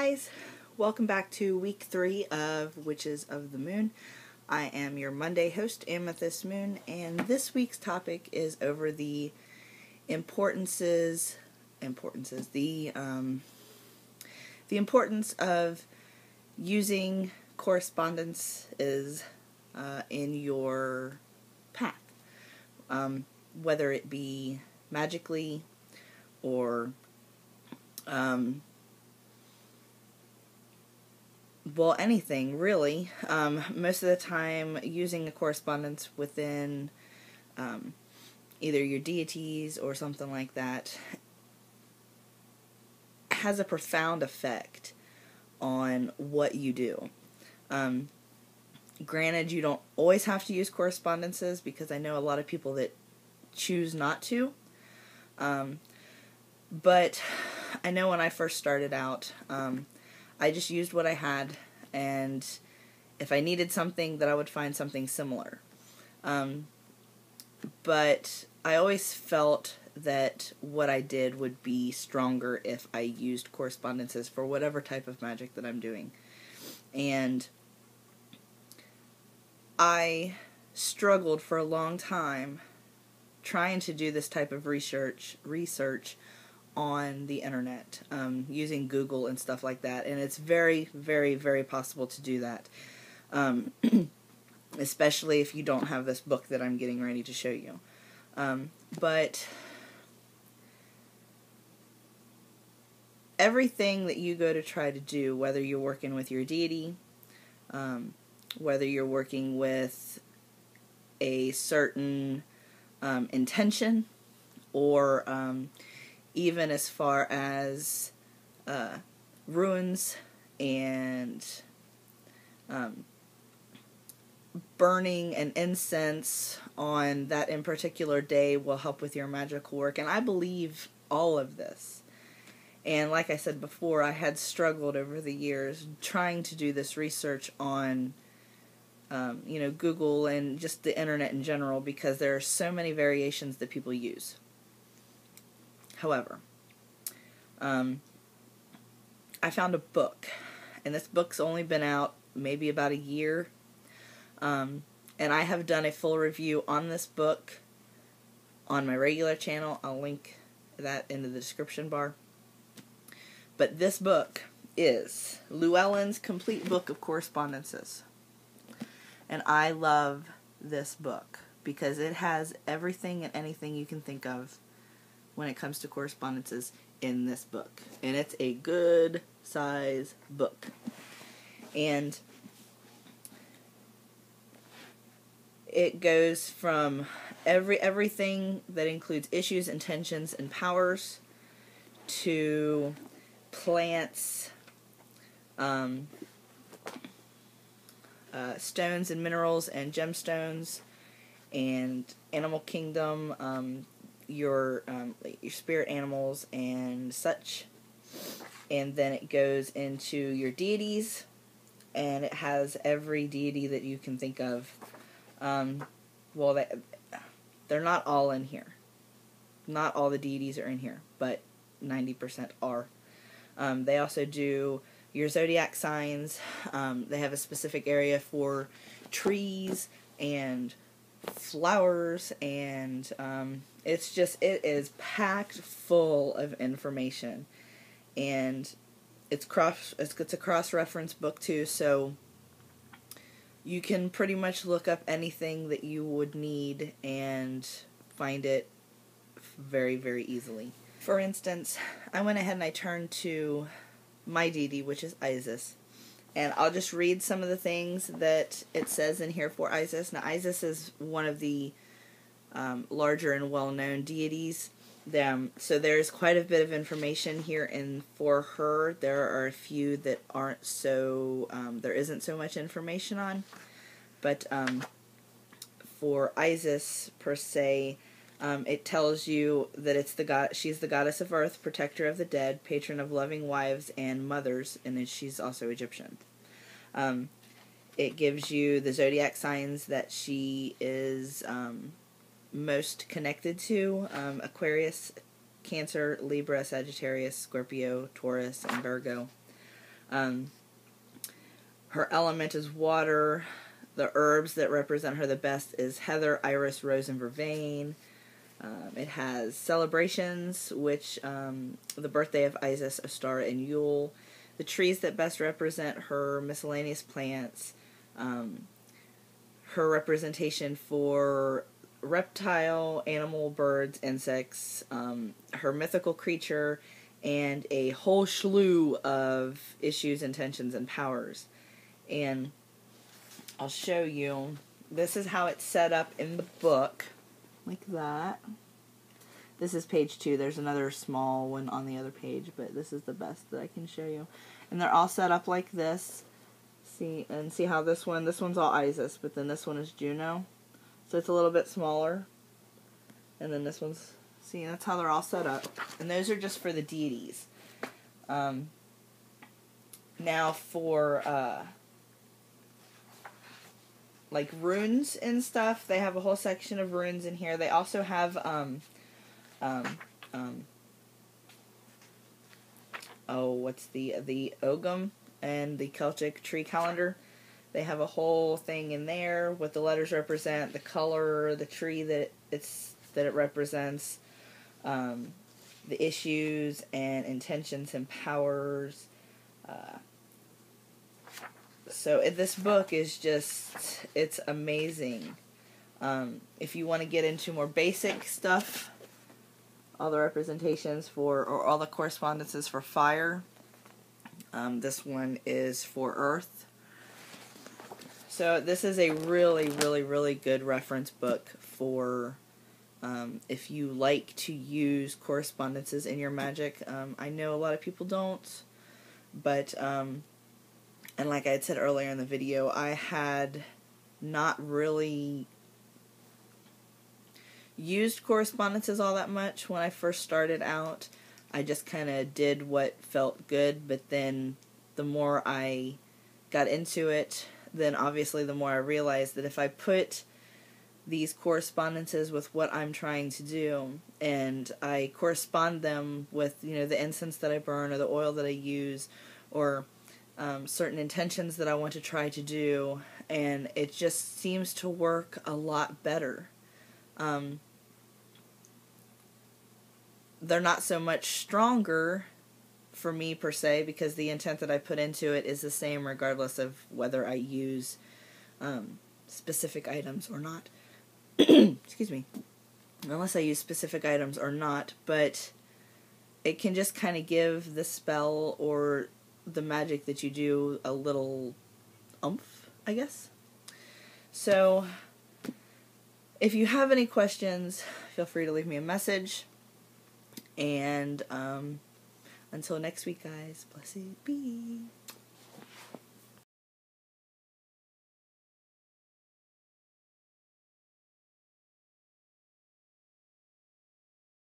guys, welcome back to week 3 of Witches of the Moon. I am your Monday host, Amethyst Moon, and this week's topic is over the importance of using correspondences in your path, whether it be magically or anything really. Most of the time using a correspondence within either your deities or something like that has a profound effect on what you do. Granted, you don't always have to use correspondences, because I know a lot of people that choose not to. But I know when I first started out, I just used what I had, and if I needed something, then I would find something similar. But I always felt that what I did would be stronger if I used correspondences for whatever type of magic that I'm doing. And I struggled for a long time trying to do this type of research on the internet, using Google and stuff like that, and it's very, very, very possible to do that, especially if you don't have this book that I'm getting ready to show you. But everything that you go to try to do, whether you're working with your deity, whether you're working with a certain intention, or even as far as runes and burning an incense on that in particular day will help with your magical work. And I believe all of this. And like I said before, I had struggled over the years trying to do this research on Google and just the internet in general, because there are so many variations that people use. However, I found a book, and this book's only been out maybe about a year, and I have done a full review on this book on my regular channel. I'll link that in the description bar. But this book is Llewellyn's Complete Book of Correspondences, and I love this book because it has everything and anything you can think of when it comes to correspondences in this book. And it's a good size book. And it goes from everything that includes issues, intentions, and powers to plants, stones and minerals and gemstones, and animal kingdom, your spirit animals and such. And then it goes into your deities, and it has every deity that you can think of. They're not all in here. Not all the deities are in here, but 90% are. They also do your zodiac signs. They have a specific area for trees and flowers, and it is packed full of information, and it's a cross-reference book too, so you can pretty much look up anything that you would need and find it very, very easily. For instance, I went ahead and I turned to my deity, which is Isis. And I'll just read some of the things that it says in here for Isis. Now, Isis is one of the larger and well-known deities. So there's quite a bit of information here in for her. There are a few that aren't so, there isn't so much information on. But for Isis, per se, it tells you that she's the goddess of earth, protector of the dead, patron of loving wives and mothers, and she's also Egyptian. It gives you the zodiac signs that she is most connected to: Aquarius, Cancer, Libra, Sagittarius, Scorpio, Taurus, and Virgo. Her element is water. The herbs that represent her the best is heather, iris, rose, and vervain. It has celebrations, which the birthday of Isis, Ostara, and Yule. The trees that best represent her miscellaneous plants. Her representation for reptile, animal, birds, insects. Her mythical creature, and a whole slew of issues, intentions, and powers. And I'll show you. This is how it's set up in the book. Like that. This is page 2. There's another small one on the other page, but this is the best that I can show you. And they're all set up like this. See how this one's all Isis, but then this one is Juno. So it's a little bit smaller. And then this one's, see, that's how they're all set up. And those are just for the deities. Now for like runes and stuff, they have a whole section of runes in here. They also have what's the Ogum and the Celtic tree calendar. They have a whole thing in there, what the letters represent, the color, the tree that it represents, the issues and intentions and powers. So this book is just, it's amazing. If you want to get into more basic stuff, all the representations or all the correspondences for fire. This one is for earth. So this is a really, really, really good reference book for if you like to use correspondences in your magic. I know a lot of people don't, but and like I had said earlier in the video, I had not really used correspondences all that much when I first started out. I just kind of did what felt good, but then the more I got into it, then obviously the more I realized that if I put these correspondences with what I'm trying to do, and I correspond them with, the incense that I burn or the oil that I use, or certain intentions that I want to try to do, and it just seems to work a lot better. They're not so much stronger for me per se, because the intent that I put into it is the same regardless of whether I use specific items or not. Excuse me. Unless I use specific items or not, but it can just kind of give the spell or the magic that you do a little oomph, I guess. So, if you have any questions, feel free to leave me a message. And until next week, guys, blessed be.